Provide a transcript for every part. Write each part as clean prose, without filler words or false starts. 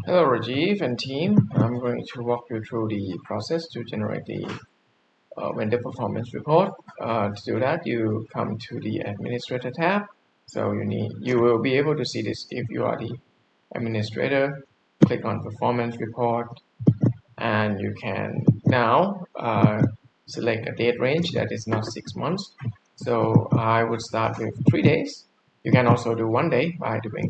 Hello Rajiv and team. I'm going to walk you through the process to generate the vendor performance report. To do that, you come to the administrator tab. So you will be able to see this if you are the administrator. Click on performance report, and you can now select a date range that is not 6 months. So I would start with 3 days. You can also do 1 day by doing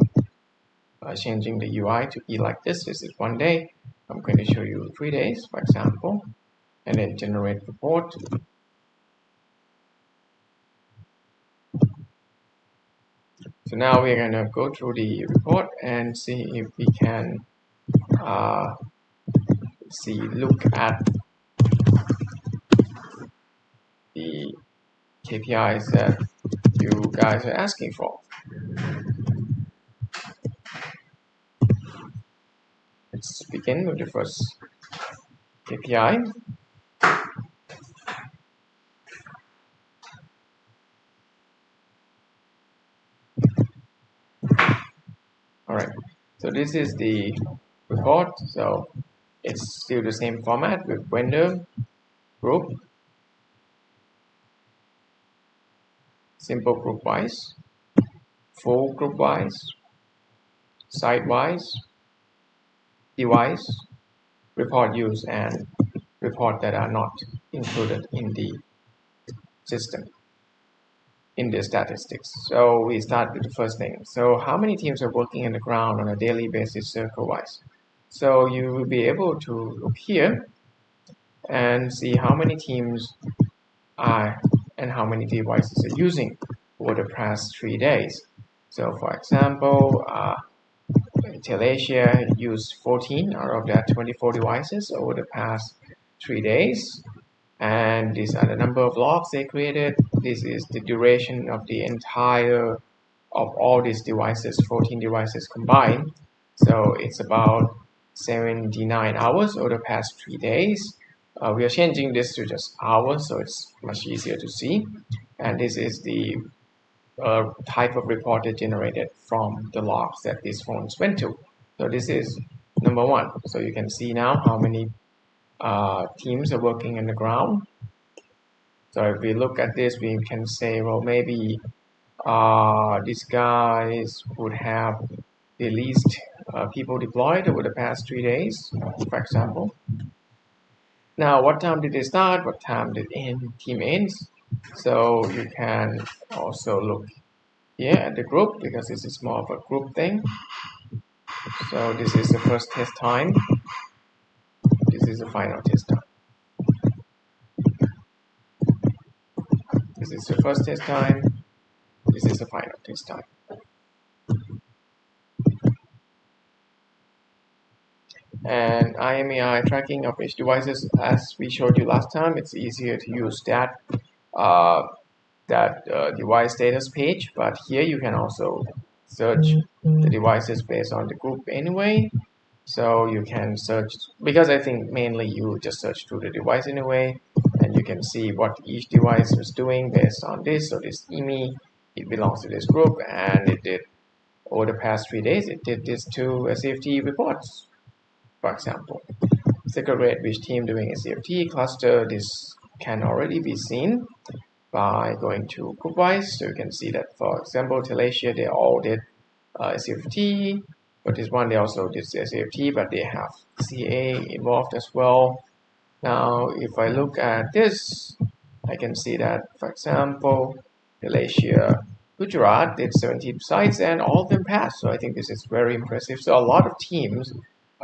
changing the UI to be like this. This is 1 day. I'm going to show you 3 days, for example, and then generate report. So now we're going to go through the report and see if we can uh, look at the KPIs that you guys are asking for. Let's begin with the first KPI. All right, so this is the report. So it's still the same format with vendor, group, simple group wise, full group wise, site wise, device, report use, and report that are not included in the system in the statistics. So we start with the first thing. So how many teams are working on the ground on a daily basis circle wise? So you will be able to look here and see how many teams are and how many devices are using over the past 3 days. So for example, Telesia used 14 out of that 24 devices over the past 3 days. And these are the number of logs they created. This is the duration of the entire of all these devices, 14 devices combined. So it's about 79 hours over the past 3 days. We are changing this to just hours, so it's much easier to see. And this is the type of report that generated from the logs that these phones went to. So this is number one. So you can see now how many teams are working on the ground. So if we look at this, we can say, well, maybe these guys would have the least people deployed over the past 3 days, for example. Now, what time did they start? What time did team ends? So you can also look here at the group because this is more of a group thing. So this is the first test time. This is the final test time. This is the first test time. This is the final test time. And IMEI tracking of edge devices, as we showed you last time, it's easier to use that device status page, but here you can also search the devices based on the group anyway. So you can search, because I think mainly you just search through the device anyway, and you can see what each device was doing based on this. So this EMI, it belongs to this group, and it did over the past 3 days, it did these two SFT reports, for example. Second rate, which team doing SFT cluster, this can already be seen by going to groupwise. So you can see that, for example, Telesia, they all did SFT. For this one, they also did SFT, but they have CA involved as well. Now, if I look at this, I can see that, for example, Malaysia, Gujarat did 17 sites and all of them passed. So I think this is very impressive. So a lot of teams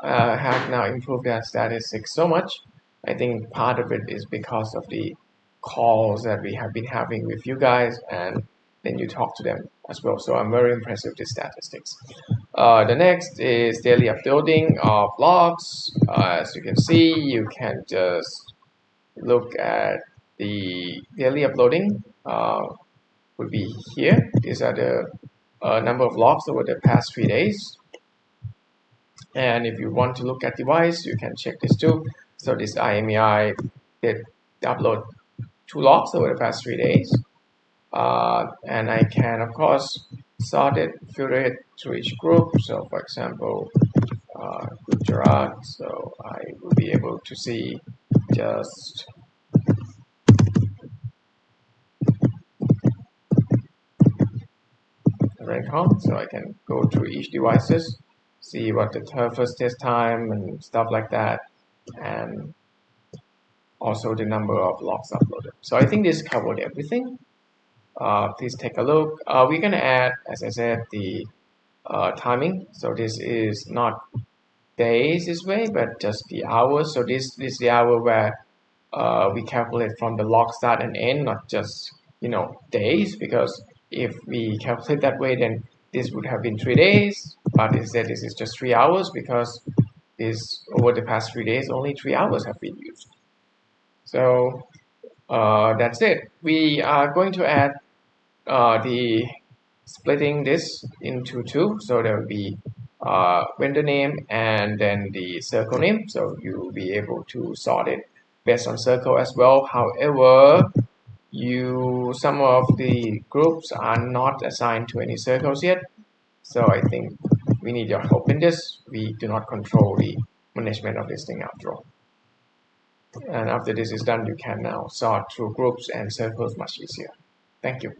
have now improved their statistics so much. I think part of it is because of the calls that we have been having with you guys, and then you talk to them as well. So I'm very impressed with the statistics. The next is daily uploading of logs. As you can see, you can just look at the daily uploading would be here. These are the number of logs over the past 3 days. And if you want to look at device, you can check this too. So this IMEI did upload 2 logs over the past 3 days. And I can, of course, sort it, filter it to each group. So for example, Gujarat, so I will be able to see just Raycon, so I can go through each devices, see what the first test time and stuff like that, and also the number of logs uploaded. So I think this covered everything. Please take a look. We're gonna add, as I said, the timing. So this is not days this way, but just the hours. So this is the hour where we calculate from the log start and end, not just days. Because if we calculate that way, then this would have been 3 days. But instead, this is just 3 hours because this over the past 3 days, only 3 hours have been used. So that's it. We are going to add the splitting this into two, so there will be vendor name and then the circle name, so you will be able to sort it based on circle as well. However, some of the groups are not assigned to any circles yet, so I think we need your help in this. We do not control the management of this thing after all. And after this is done, you can now sort through groups and circles much easier. Thank you.